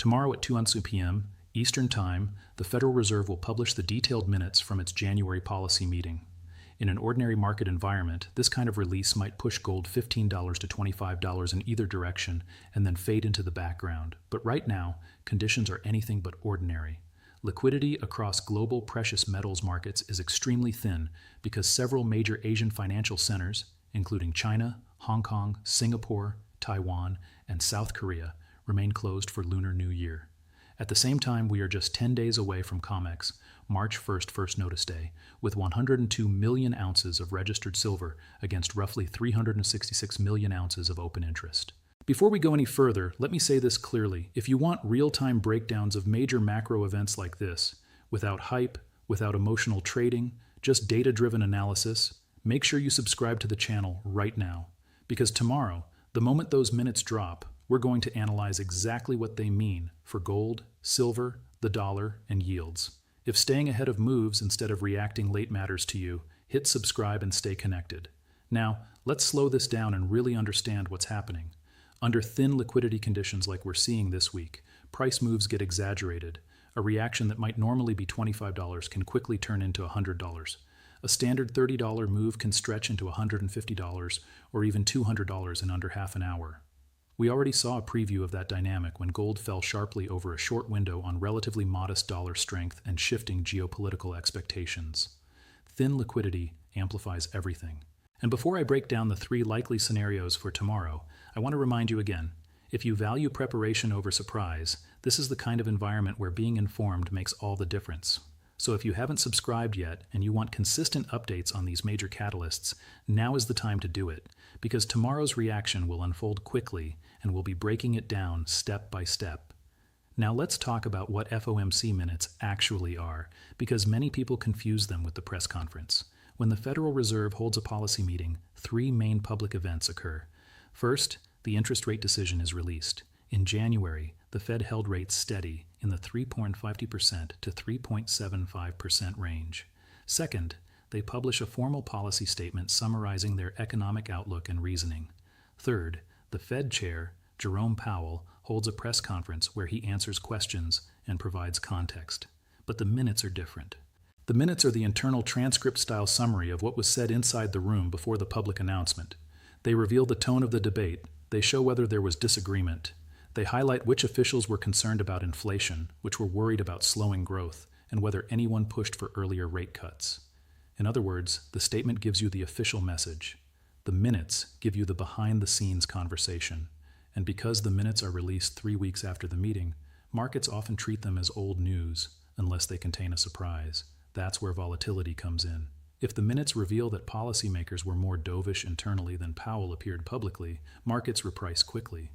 Tomorrow at 2 p.m. Eastern Time, the Federal Reserve will publish the detailed minutes from its January policy meeting. In an ordinary market environment, this kind of release might push gold $15 to $25 in either direction and then fade into the background. But right now, conditions are anything but ordinary. Liquidity across global precious metals markets is extremely thin because several major Asian financial centers, including China, Hong Kong, Singapore, Taiwan, and South Korea, remain closed for Lunar New Year. At the same time, we are just 10 days away from COMEX, March 1st First Notice Day, with 102 million ounces of registered silver against roughly 366 million ounces of open interest. Before we go any further, let me say this clearly. If you want real-time breakdowns of major macro events like this, without hype, without emotional trading, just data-driven analysis, make sure you subscribe to the channel right now. Because tomorrow, the moment those minutes drop, we're going to analyze exactly what they mean for gold, silver, the dollar, and yields. If staying ahead of moves instead of reacting late matters to you, hit subscribe and stay connected. Now, let's slow this down and really understand what's happening. Under thin liquidity conditions like we're seeing this week, price moves get exaggerated. A reaction that might normally be $25 can quickly turn into $100. A standard $30 move can stretch into $150 or even $200 in under half an hour. We already saw a preview of that dynamic when gold fell sharply over a short window on relatively modest dollar strength and shifting geopolitical expectations. Thin liquidity amplifies everything. And before I break down the 3 likely scenarios for tomorrow, I want to remind you again, if you value preparation over surprise, this is the kind of environment where being informed makes all the difference. So if you haven't subscribed yet and you want consistent updates on these major catalysts, now is the time to do it, because tomorrow's reaction will unfold quickly and we'll be breaking it down step by step. Now let's talk about what FOMC minutes actually are, because many people confuse them with the press conference. When the Federal Reserve holds a policy meeting, 3 main public events occur. First, the interest rate decision is released. In January, the Fed held rates steady in the 3.50% to 3.75% range. Second, they publish a formal policy statement summarizing their economic outlook and reasoning. Third, the Fed chair, Jerome Powell, holds a press conference where he answers questions and provides context. But the minutes are different. The minutes are the internal transcript-style summary of what was said inside the room before the public announcement. They reveal the tone of the debate. They show whether there was disagreement. They highlight which officials were concerned about inflation, which were worried about slowing growth, and whether anyone pushed for earlier rate cuts. In other words, the statement gives you the official message. The minutes give you the behind-the-scenes conversation. And because the minutes are released 3 weeks after the meeting, markets often treat them as old news, unless they contain a surprise. That's where volatility comes in. If the minutes reveal that policymakers were more dovish internally than Powell appeared publicly, markets reprice quickly.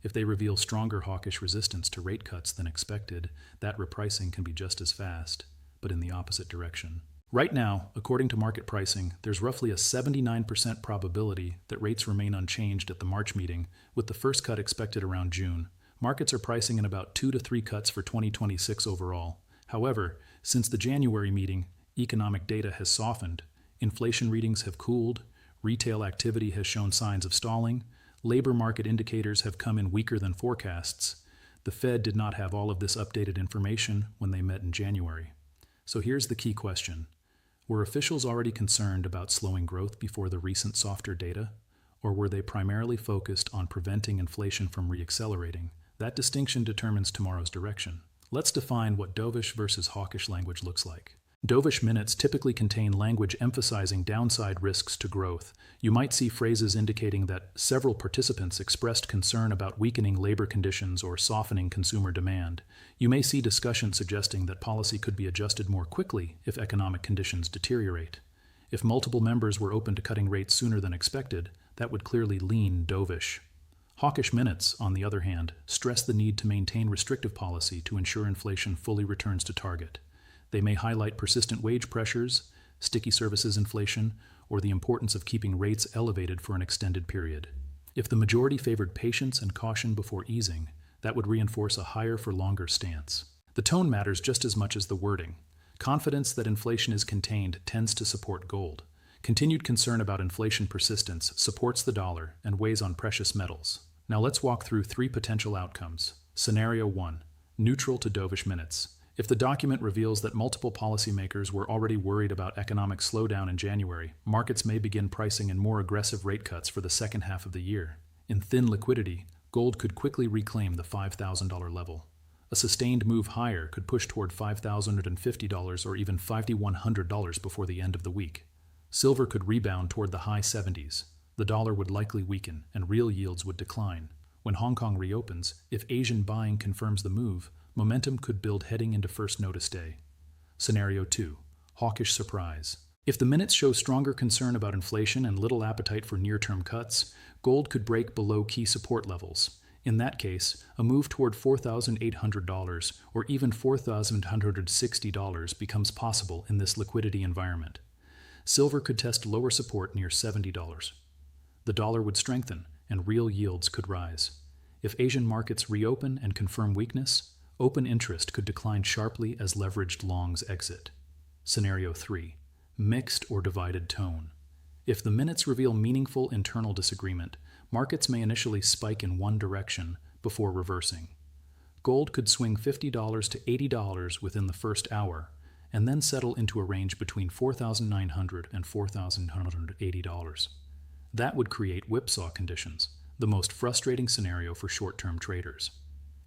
If they reveal stronger hawkish resistance to rate cuts than expected, that repricing can be just as fast, but in the opposite direction. Right now, according to market pricing, there's roughly a 79% probability that rates remain unchanged at the March meeting, with the first cut expected around June. Markets are pricing in about 2 to 3 cuts for 2026 overall. However, since the January meeting, economic data has softened, inflation readings have cooled, retail activity has shown signs of stalling, labor market indicators have come in weaker than forecasts. The Fed did not have all of this updated information when they met in January. So here's the key question. Were officials already concerned about slowing growth before the recent softer data? Or were they primarily focused on preventing inflation from reaccelerating? That distinction determines tomorrow's direction. Let's define what dovish versus hawkish language looks like. Dovish minutes typically contain language emphasizing downside risks to growth. You might see phrases indicating that several participants expressed concern about weakening labor conditions or softening consumer demand. You may see discussion suggesting that policy could be adjusted more quickly if economic conditions deteriorate. If multiple members were open to cutting rates sooner than expected, that would clearly lean dovish. Hawkish minutes, on the other hand, stress the need to maintain restrictive policy to ensure inflation fully returns to target. They may highlight persistent wage pressures, sticky services inflation, or the importance of keeping rates elevated for an extended period. If the majority favored patience and caution before easing, that would reinforce a higher for longer stance. The tone matters just as much as the wording. Confidence that inflation is contained tends to support gold. Continued concern about inflation persistence supports the dollar and weighs on precious metals. Now let's walk through 3 potential outcomes. Scenario 1. Neutral to dovish minutes. If the document reveals that multiple policymakers were already worried about economic slowdown in January, markets may begin pricing in more aggressive rate cuts for the second half of the year. In thin liquidity, gold could quickly reclaim the $5,000 level. A sustained move higher could push toward $5,050 or even $5,100 before the end of the week. Silver could rebound toward the high 70s. The dollar would likely weaken, and real yields would decline. When Hong Kong reopens, if Asian buying confirms the move, momentum could build heading into first notice day. Scenario 2. Hawkish surprise. If the minutes show stronger concern about inflation and little appetite for near-term cuts, gold could break below key support levels. In that case, a move toward $4,800 or even $4,160 becomes possible in this liquidity environment. Silver could test lower support near $70. The dollar would strengthen, and real yields could rise. If Asian markets reopen and confirm weakness, open interest could decline sharply as leveraged longs exit. Scenario 3. Mixed or divided tone. If the minutes reveal meaningful internal disagreement, markets may initially spike in one direction before reversing. Gold could swing $50 to $80 within the first hour, and then settle into a range between $4,900 and $4,180. That would create whipsaw conditions, the most frustrating scenario for short-term traders.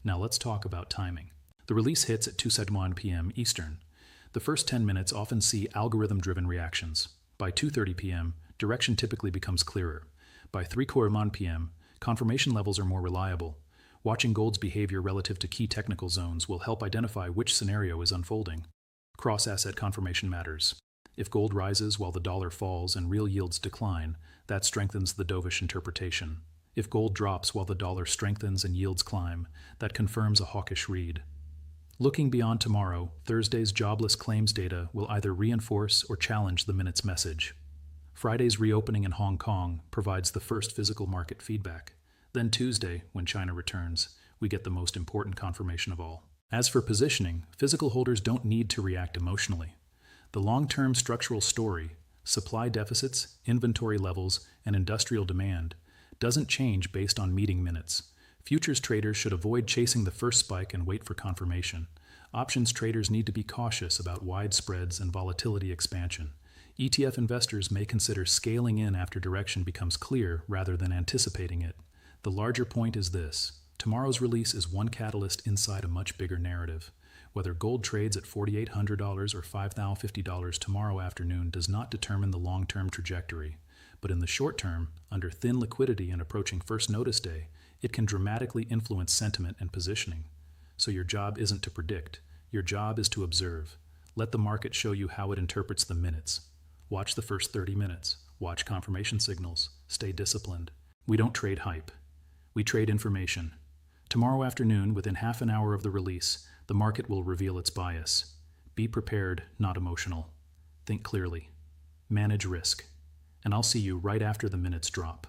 Now let's talk about timing. The release hits at 2:01 p.m. Eastern. The first 10 minutes often see algorithm-driven reactions. By 2:30 p.m., direction typically becomes clearer. By 3:01 p.m., confirmation levels are more reliable. Watching gold's behavior relative to key technical zones will help identify which scenario is unfolding. Cross-asset confirmation matters. If gold rises while the dollar falls and real yields decline, that strengthens the dovish interpretation. If gold drops while the dollar strengthens and yields climb, that confirms a hawkish read. Looking beyond tomorrow, Thursday's jobless claims data will either reinforce or challenge the minute's message. Friday's reopening in Hong Kong provides the first physical market feedback. Then Tuesday, when China returns, we get the most important confirmation of all. As for positioning, physical holders don't need to react emotionally. The long-term structural story, supply deficits, inventory levels, and industrial demand, doesn't change based on meeting minutes. Futures traders should avoid chasing the first spike and wait for confirmation. Options traders need to be cautious about wide spreads and volatility expansion. ETF investors may consider scaling in after direction becomes clear rather than anticipating it. The larger point is this: tomorrow's release is one catalyst inside a much bigger narrative. Whether gold trades at $4,800 or $5,050 tomorrow afternoon does not determine the long-term trajectory. But in the short term, under thin liquidity and approaching first notice day, it can dramatically influence sentiment and positioning. So your job isn't to predict. Your job is to observe. Let the market show you how it interprets the minutes. Watch the first 30 minutes. Watch confirmation signals. Stay disciplined. We don't trade hype. We trade information. Tomorrow afternoon, within half an hour of the release, the market will reveal its bias. Be prepared, not emotional. Think clearly. Manage risk. And I'll see you right after the minutes drop.